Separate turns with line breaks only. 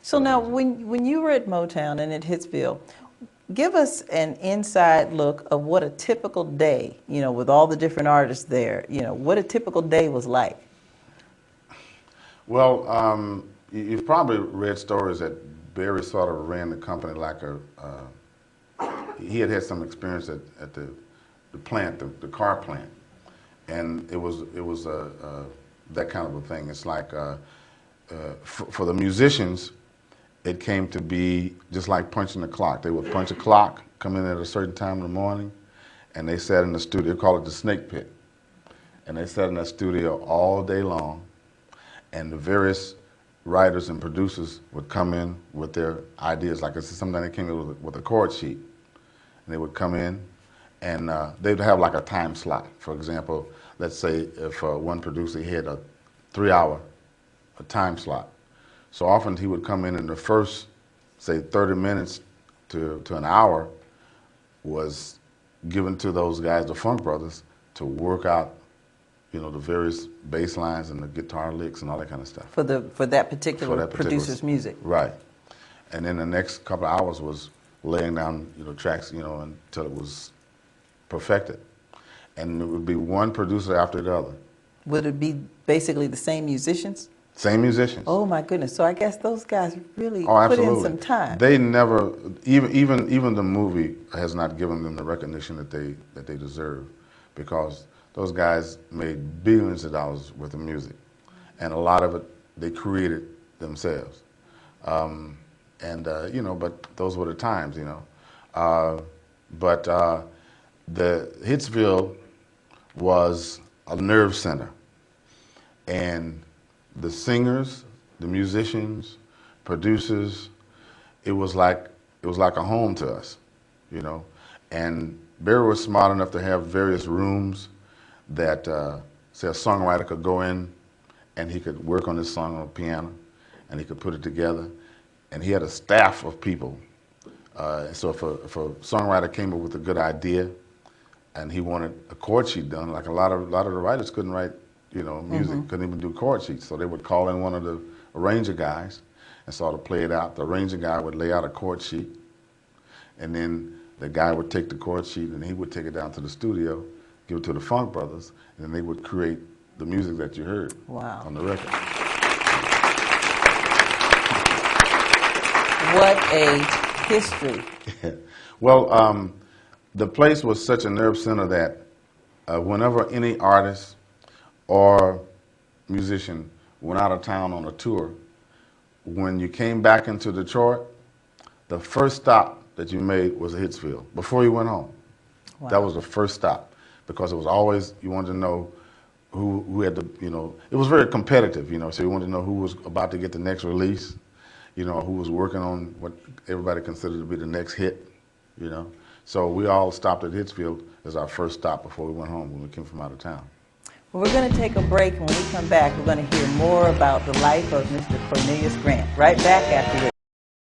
So now, when you were at Motown and at Hitsville, give us an inside look of what a typical day, with all the different artists there, what a typical day was like.
Well, you've probably read stories that Barry sort of ran the company like he had some experience at the plant, the car plant, and it was that kind of a thing. It's like for the musicians, it came to be just like punching the clock. They would punch a clock, come in at a certain time in the morning, and they sat in the studio. They call it the snake pit, and they sat in that studio all day long. And the various writers and producers would come in with their ideas. Like sometimes they came in with a chord sheet, and they would come in, and they'd have like a time slot. For example, let's say if one producer had a 3-hour time slot. So often he would come in the first, say, 30 minutes to an hour was given to those guys, the Funk Brothers, to work out the various bass lines and the guitar licks and all that kind of stuff.
For that particular producer's music.
Right. And then the next couple of hours was laying down, tracks, until it was perfected. And it would be one producer after the other.
Would it be basically the same musicians?
Same musicians.
Oh my goodness! So I guess those guys really
put
in some time.
They never, even the movie has not given them the recognition that they deserve, because those guys made billions of dollars worth of music, and a lot of it they created themselves. But those were the times, But the Hitsville was a nerve center, and the singers, the musicians, producers, it was like a home to us, And Barry was smart enough to have various rooms that, say, a songwriter could go in and he could work on his song on the piano, and he could put it together. And he had a staff of people. So if a songwriter came up with a good idea, and he wanted a chord sheet done, like a lot of the writers couldn't write, music, couldn't even do chord sheets. So they would call in one of the arranger guys and sort of play it out. The arranger guy would lay out a chord sheet, and then the guy would take the chord sheet and he would take it down to the studio, give it to the Funk Brothers, and then they would create the music that you heard on the record.
What a history.
Well, the place was such a nerve center that whenever any artist or musician went out of town on a tour, when you came back into Detroit, the first stop that you made was Hitsville before you went home.
Wow.
That was the first stop, because it was always, you wanted to know who had the, it was very competitive, so you wanted to know who was about to get the next release, who was working on what everybody considered to be the next hit, So we all stopped at Hitsville as our first stop before we went home when we came from out of town.
Well, we're going to take a break, and when we come back, we're going to hear more about the life of Mr. Cornelius Grant. Right back after this.